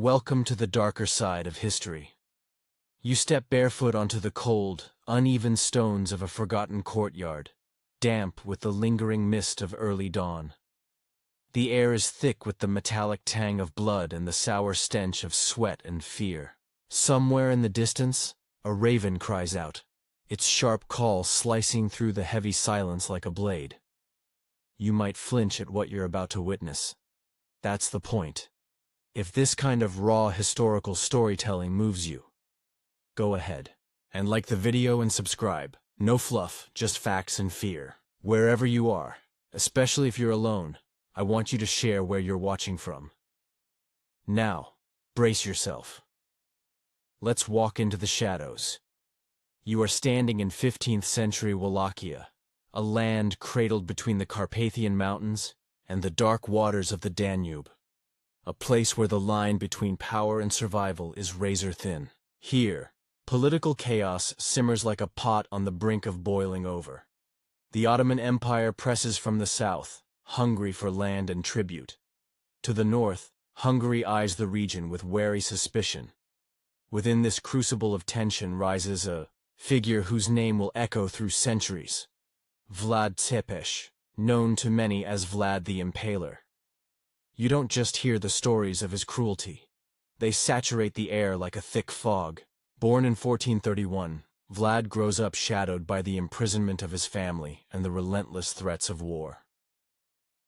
Welcome to the darker side of history. You step barefoot onto the cold, uneven stones of a forgotten courtyard, damp with the lingering mist of early dawn. The air is thick with the metallic tang of blood and the sour stench of sweat and fear. Somewhere in the distance, a raven cries out, its sharp call slicing through the heavy silence like a blade. You might flinch at what you're about to witness. That's the point. If this kind of raw historical storytelling moves you, go ahead. And like the video and subscribe. No fluff, just facts and fear. Wherever you are, especially if you're alone, I want you to share where you're watching from. Now, brace yourself. Let's walk into the shadows. You are standing in 15th century Wallachia, a land cradled between the Carpathian Mountains and the dark waters of the Danube. A place where the line between power and survival is razor thin. Here, political chaos simmers like a pot on the brink of boiling over. The Ottoman Empire presses from the south, hungry for land and tribute. To the north, Hungary eyes the region with wary suspicion. Within this crucible of tension rises a figure whose name will echo through centuries. Vlad Tepes, known to many as Vlad the Impaler. You don't just hear the stories of his cruelty. They saturate the air like a thick fog. Born in 1431, Vlad grows up shadowed by the imprisonment of his family and the relentless threats of war.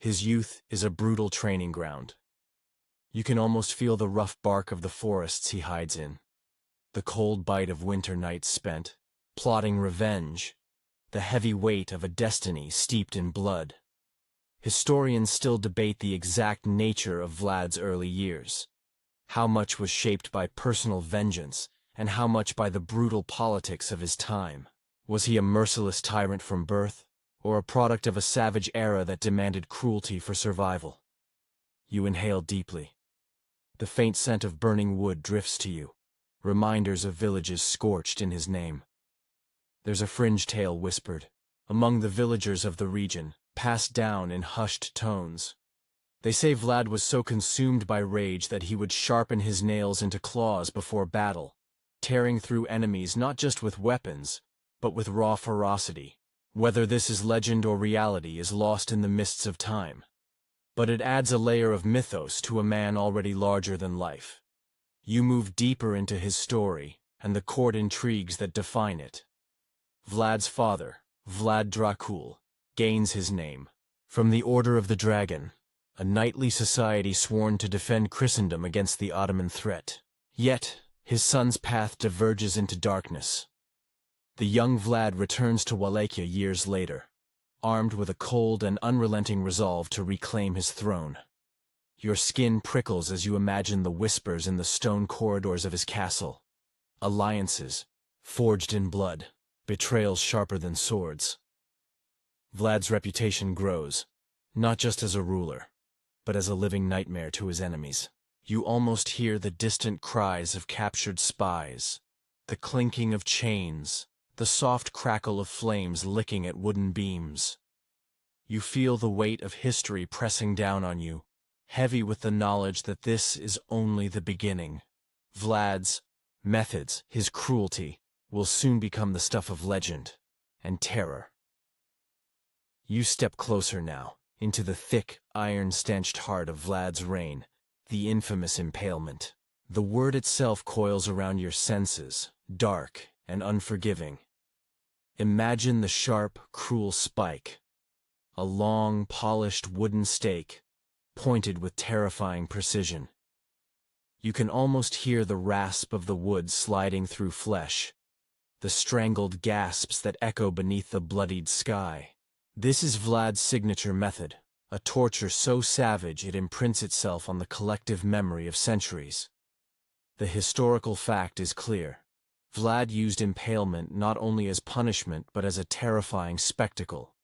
His youth is a brutal training ground. You can almost feel the rough bark of the forests he hides in, the cold bite of winter nights spent, plotting revenge, the heavy weight of a destiny steeped in blood. Historians still debate the exact nature of Vlad's early years. How much was shaped by personal vengeance, and how much by the brutal politics of his time? Was he a merciless tyrant from birth, or a product of a savage era that demanded cruelty for survival? You inhale deeply. The faint scent of burning wood drifts to you, reminders of villages scorched in his name. There's a fringe tale whispered, among the villagers of the region, passed down in hushed tones. They say Vlad was so consumed by rage that he would sharpen his nails into claws before battle, tearing through enemies not just with weapons, but with raw ferocity. Whether this is legend or reality is lost in the mists of time. But it adds a layer of mythos to a man already larger than life. You move deeper into his story, and the court intrigues that define it. Vlad's father, Vlad Dracul, gains his name from the Order of the Dragon, a knightly society sworn to defend Christendom against the Ottoman threat. Yet, his son's path diverges into darkness. The young Vlad returns to Wallachia years later, armed with a cold and unrelenting resolve to reclaim his throne. Your skin prickles as you imagine the whispers in the stone corridors of his castle. Alliances, forged in blood, betrayals sharper than swords. Vlad's reputation grows, not just as a ruler, but as a living nightmare to his enemies. You almost hear the distant cries of captured spies, the clinking of chains, the soft crackle of flames licking at wooden beams. You feel the weight of history pressing down on you, heavy with the knowledge that this is only the beginning. Vlad's methods, his cruelty, will soon become the stuff of legend and terror. You step closer now, into the thick, iron-stenched heart of Vlad's reign, the infamous impalement. The word itself coils around your senses, dark and unforgiving. Imagine the sharp, cruel spike, a long, polished wooden stake, pointed with terrifying precision. You can almost hear the rasp of the wood sliding through flesh, the strangled gasps that echo beneath the bloodied sky. This is Vlad's signature method, a torture so savage it imprints itself on the collective memory of centuries. The historical fact is clear. Vlad used impalement not only as punishment but as a terrifying spectacle.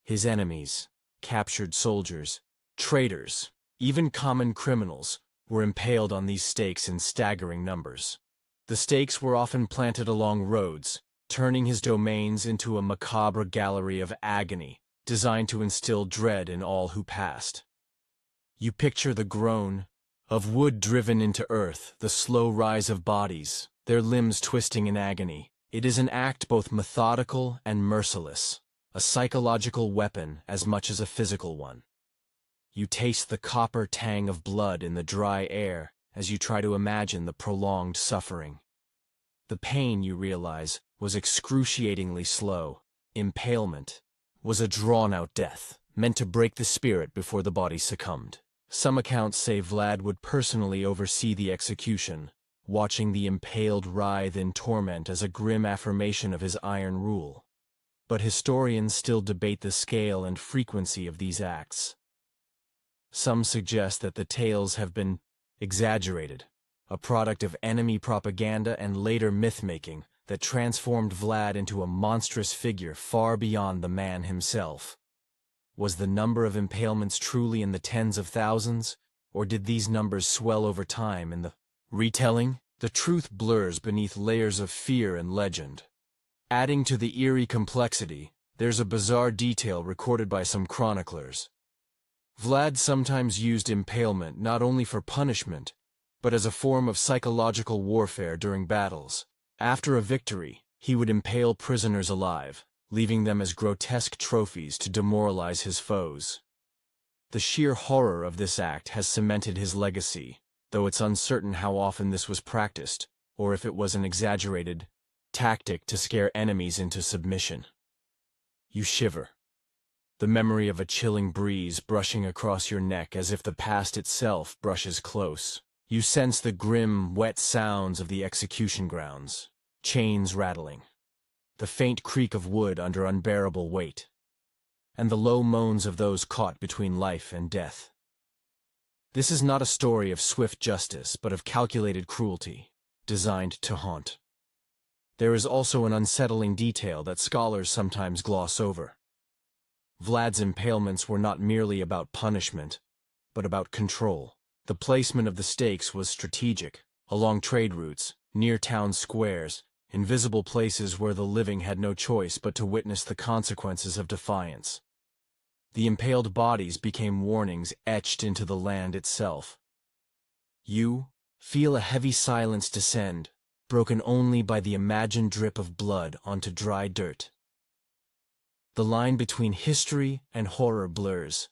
His enemies, captured soldiers, traitors, even common criminals, were impaled on these stakes in staggering numbers. The stakes were often planted along roads, turning his domains into a macabre gallery of agony, designed to instill dread in all who passed. You picture the groan of wood driven into earth, the slow rise of bodies, their limbs twisting in agony. It is an act both methodical and merciless, a psychological weapon as much as a physical one. You taste the copper tang of blood in the dry air as you try to imagine the prolonged suffering. The pain, you realize, was excruciatingly slow. Impalement was a drawn-out death, meant to break the spirit before the body succumbed. Some accounts say Vlad would personally oversee the execution, watching the impaled writhe in torment as a grim affirmation of his iron rule. But historians still debate the scale and frequency of these acts. Some suggest that the tales have been exaggerated, a product of enemy propaganda and later myth-making that transformed Vlad into a monstrous figure far beyond the man himself. Was the number of impalements truly in the tens of thousands, or did these numbers swell over time in the retelling? The truth blurs beneath layers of fear and legend. Adding to the eerie complexity, there's a bizarre detail recorded by some chroniclers. Vlad sometimes used impalement not only for punishment, but as a form of psychological warfare during battles. After a victory, he would impale prisoners alive, leaving them as grotesque trophies to demoralize his foes. The sheer horror of this act has cemented his legacy, though it's uncertain how often this was practiced, or if it was an exaggerated tactic to scare enemies into submission. You shiver. The memory of a chilling breeze brushing across your neck as if the past itself brushes close. You sense the grim, wet sounds of the execution grounds, chains rattling, the faint creak of wood under unbearable weight, and the low moans of those caught between life and death. This is not a story of swift justice, but of calculated cruelty, designed to haunt. There is also an unsettling detail that scholars sometimes gloss over. Vlad's impalements were not merely about punishment, but about control. The placement of the stakes was strategic, along trade routes, near town squares, in visible places where the living had no choice but to witness the consequences of defiance. The impaled bodies became warnings etched into the land itself. You feel a heavy silence descend, broken only by the imagined drip of blood onto dry dirt. The line between history and horror blurs.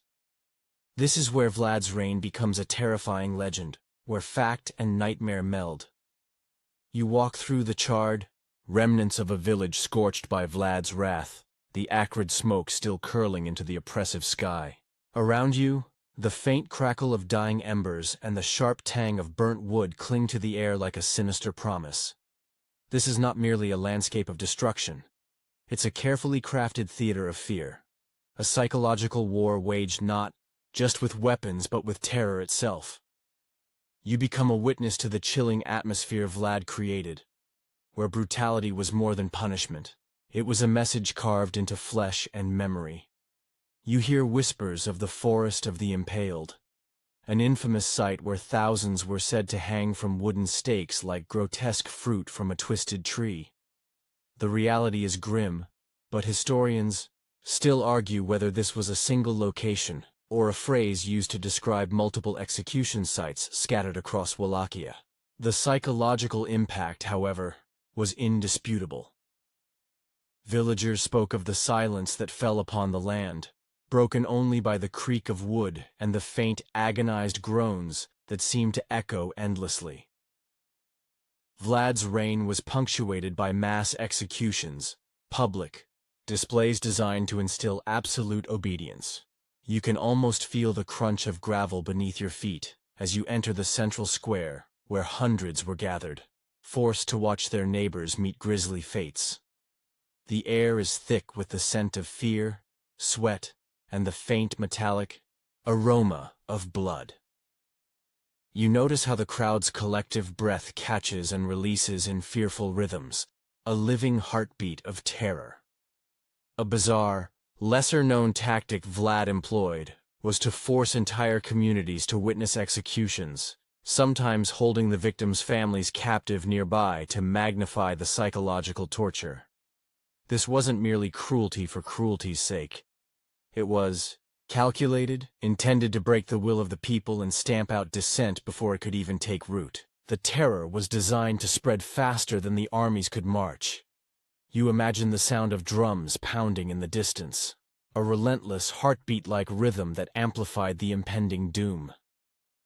This is where Vlad's reign becomes a terrifying legend, where fact and nightmare meld. You walk through the charred remnants of a village scorched by Vlad's wrath, the acrid smoke still curling into the oppressive sky. Around you, the faint crackle of dying embers and the sharp tang of burnt wood cling to the air like a sinister promise. This is not merely a landscape of destruction. It's a carefully crafted theater of fear, a psychological war waged not just with weapons but with terror itself. You become a witness to the chilling atmosphere Vlad created, where brutality was more than punishment. It was a message carved into flesh and memory. You hear whispers of the forest of the impaled, an infamous sight where thousands were said to hang from wooden stakes like grotesque fruit from a twisted tree. The reality is grim, but historians still argue whether this was a single location or a phrase used to describe multiple execution sites scattered across Wallachia. The psychological impact, however, was indisputable. Villagers spoke of the silence that fell upon the land, broken only by the creak of wood and the faint, agonized groans that seemed to echo endlessly. Vlad's reign was punctuated by mass executions, public displays designed to instill absolute obedience. You can almost feel the crunch of gravel beneath your feet as you enter the central square, where hundreds were gathered, forced to watch their neighbors meet grisly fates. The air is thick with the scent of fear, sweat, and the faint metallic aroma of blood. You notice how the crowd's collective breath catches and releases in fearful rhythms, a living heartbeat of terror. A bizarre, lesser-known tactic Vlad employed was to force entire communities to witness executions, sometimes holding the victims' families captive nearby to magnify the psychological torture. This wasn't merely cruelty for cruelty's sake. It was Calculated, intended to break the will of the people and stamp out dissent before it could even take root. The terror was designed to spread faster than the armies could march. You imagine the sound of drums pounding in the distance, a relentless, heartbeat-like rhythm that amplified the impending doom.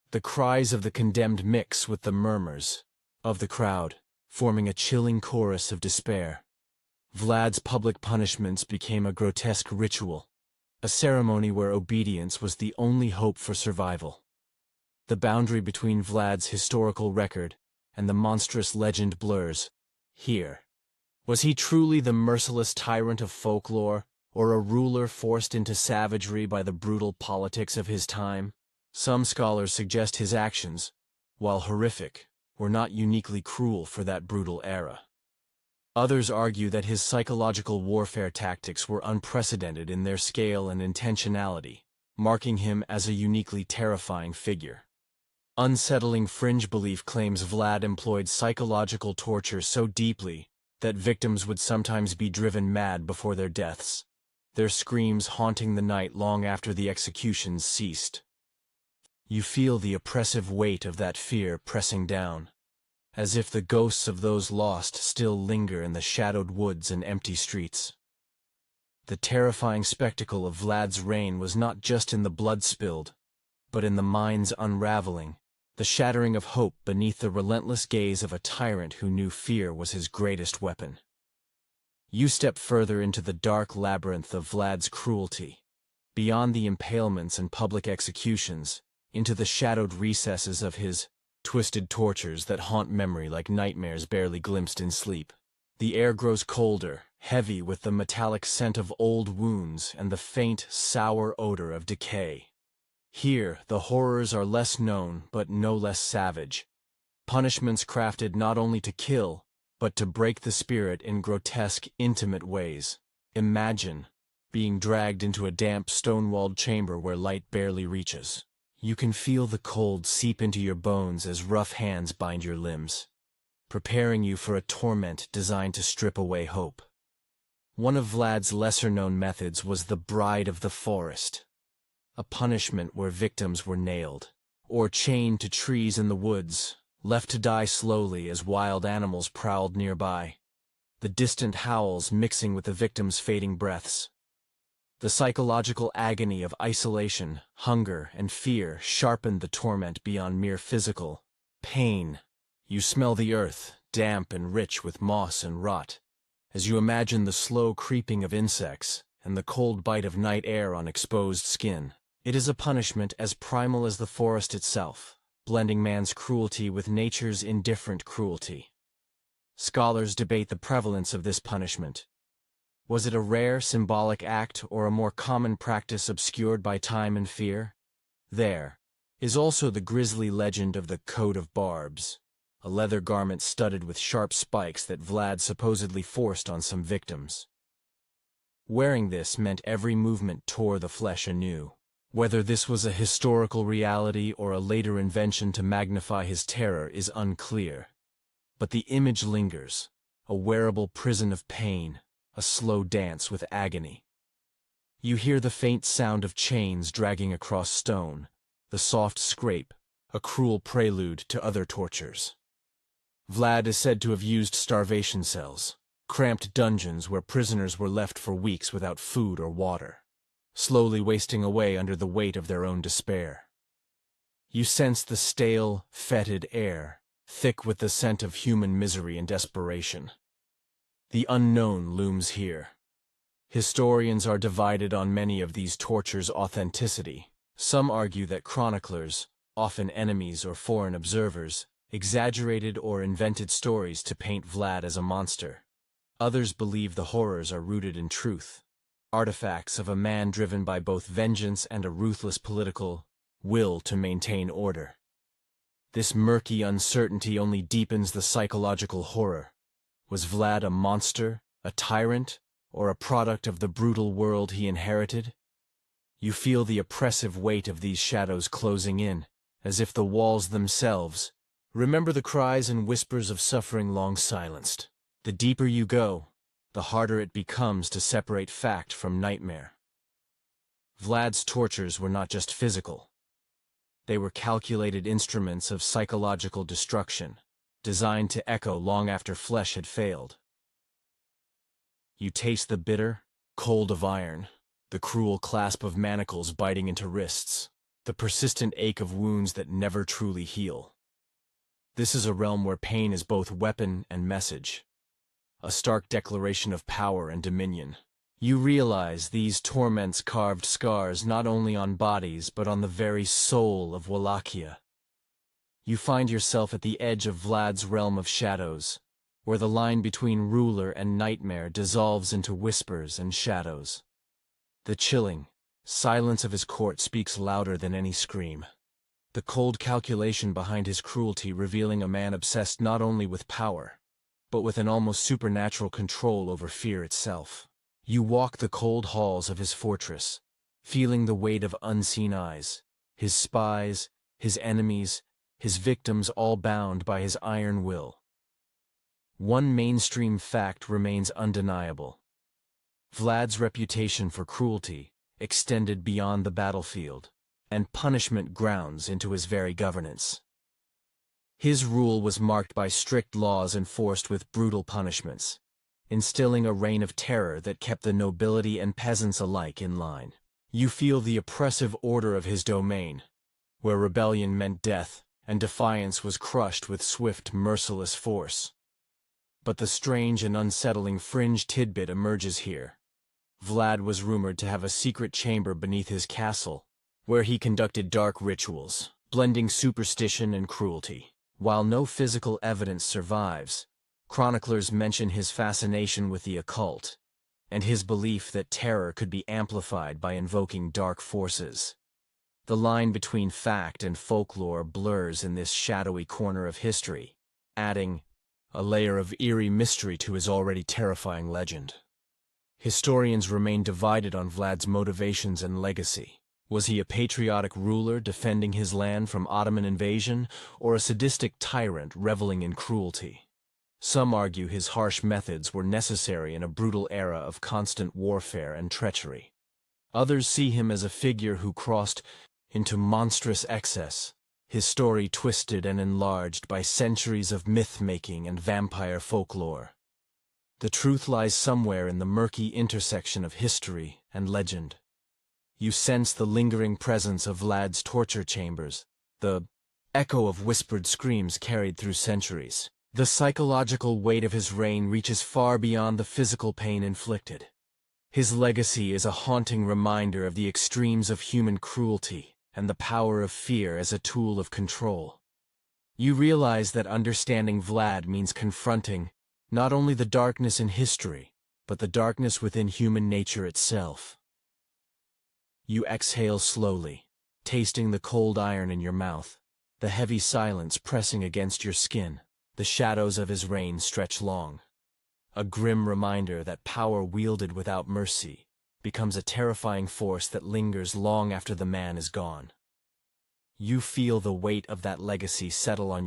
The cries of the condemned mix with the murmurs of the crowd, forming a chilling chorus of despair. Vlad's public punishments became a grotesque ritual, a ceremony where obedience was the only hope for survival. The boundary between Vlad's historical record and the monstrous legend blurs here. Was he truly the merciless tyrant of folklore, or a ruler forced into savagery by the brutal politics of his time? Some scholars suggest his actions, while horrific, were not uniquely cruel for that brutal era. Others argue that his psychological warfare tactics were unprecedented in their scale and intentionality, marking him as a uniquely terrifying figure. Unsettling fringe belief claims Vlad employed psychological torture so deeply that victims would sometimes be driven mad before their deaths, their screams haunting the night long after the executions ceased. You feel the oppressive weight of that fear pressing down, as if the ghosts of those lost still linger in the shadowed woods and empty streets. The terrifying spectacle of Vlad's reign was not just in the blood spilled, but in the mind's unraveling, the shattering of hope beneath the relentless gaze of a tyrant who knew fear was his greatest weapon. You step further into the dark labyrinth of Vlad's cruelty, beyond the impalements and public executions, into the shadowed recesses of his twisted tortures that haunt memory like nightmares barely glimpsed in sleep. The air grows colder, heavy with the metallic scent of old wounds and the faint, sour odor of decay. Here, the horrors are less known but no less savage. Punishments crafted not only to kill, but to break the spirit in grotesque, intimate ways. Imagine being dragged into a damp, stone-walled chamber where light barely reaches. You can feel the cold seep into your bones as rough hands bind your limbs, preparing you for a torment designed to strip away hope. One of Vlad's lesser-known methods was the Bride of the Forest, a punishment where victims were nailed, or chained to trees in the woods, left to die slowly as wild animals prowled nearby, the distant howls mixing with the victims' fading breaths. The psychological agony of isolation, hunger, and fear sharpened the torment beyond mere physical pain. You smell the earth, damp and rich with moss and rot, as you imagine the slow creeping of insects and the cold bite of night air on exposed skin. It is a punishment as primal as the forest itself, blending man's cruelty with nature's indifferent cruelty. Scholars debate the prevalence of this punishment. Was it a rare, symbolic act or a more common practice obscured by time and fear? There is also the grisly legend of the Coat of Barbs, a leather garment studded with sharp spikes that Vlad supposedly forced on some victims. Wearing this meant every movement tore the flesh anew. Whether this was a historical reality or a later invention to magnify his terror is unclear. But the image lingers, a wearable prison of pain, a slow dance with agony. You hear the faint sound of chains dragging across stone, the soft scrape, a cruel prelude to other tortures. Vlad is said to have used starvation cells, cramped dungeons where prisoners were left for weeks without food or water, slowly wasting away under the weight of their own despair. You sense the stale, fetid air, thick with the scent of human misery and desperation. The unknown looms here. Historians are divided on many of these tortures' authenticity. Some argue that chroniclers, often enemies or foreign observers, exaggerated or invented stories to paint Vlad as a monster. Others believe the horrors are rooted in truth, artifacts of a man driven by both vengeance and a ruthless political will to maintain order. This murky uncertainty only deepens the psychological horror. Was Vlad a monster, a tyrant, or a product of the brutal world he inherited? You feel the oppressive weight of these shadows closing in, as if the walls themselves remember the cries and whispers of suffering long silenced. The deeper you go, the harder it becomes to separate fact from nightmare. Vlad's tortures were not just physical. They were calculated instruments of psychological destruction, designed to echo long after flesh had failed. You taste the bitter, cold of iron, the cruel clasp of manacles biting into wrists, the persistent ache of wounds that never truly heal. This is a realm where pain is both weapon and message, a stark declaration of power and dominion. You realize these torments carved scars not only on bodies but on the very soul of Wallachia. You find yourself at the edge of Vlad's realm of shadows, where the line between ruler and nightmare dissolves into whispers and shadows. The chilling silence of his court speaks louder than any scream. The cold calculation behind his cruelty revealing a man obsessed not only with power, but with an almost supernatural control over fear itself. You walk the cold halls of his fortress, feeling the weight of unseen eyes, his spies, his enemies, his victims all bound by his iron will. One mainstream fact remains undeniable. Vlad's reputation for cruelty extended beyond the battlefield, and punishment grounds into his very governance. His rule was marked by strict laws enforced with brutal punishments, instilling a reign of terror that kept the nobility and peasants alike in line. You feel the oppressive order of his domain, where rebellion meant death and defiance was crushed with swift, merciless force. But the strange and unsettling fringe tidbit emerges here. Vlad was rumored to have a secret chamber beneath his castle, where he conducted dark rituals, blending superstition and cruelty. While no physical evidence survives, chroniclers mention his fascination with the occult, and his belief that terror could be amplified by invoking dark forces. The line between fact and folklore blurs in this shadowy corner of history, adding a layer of eerie mystery to his already terrifying legend. Historians remain divided on Vlad's motivations and legacy. Was he a patriotic ruler defending his land from Ottoman invasion, or a sadistic tyrant reveling in cruelty? Some argue his harsh methods were necessary in a brutal era of constant warfare and treachery. Others see him as a figure who crossed into monstrous excess, his story twisted and enlarged by centuries of myth-making and vampire folklore. The truth lies somewhere in the murky intersection of history and legend. You sense the lingering presence of Vlad's torture chambers, the echo of whispered screams carried through centuries. The psychological weight of his reign reaches far beyond the physical pain inflicted. His legacy is a haunting reminder of the extremes of human cruelty and the power of fear as a tool of control. You realize that understanding Vlad means confronting not only the darkness in history, but the darkness within human nature itself. You exhale slowly, tasting the cold iron in your mouth, the heavy silence pressing against your skin. The shadows of his reign stretch long, a grim reminder that power wielded without mercy becomes a terrifying force that lingers long after the man is gone. You feel the weight of that legacy settle on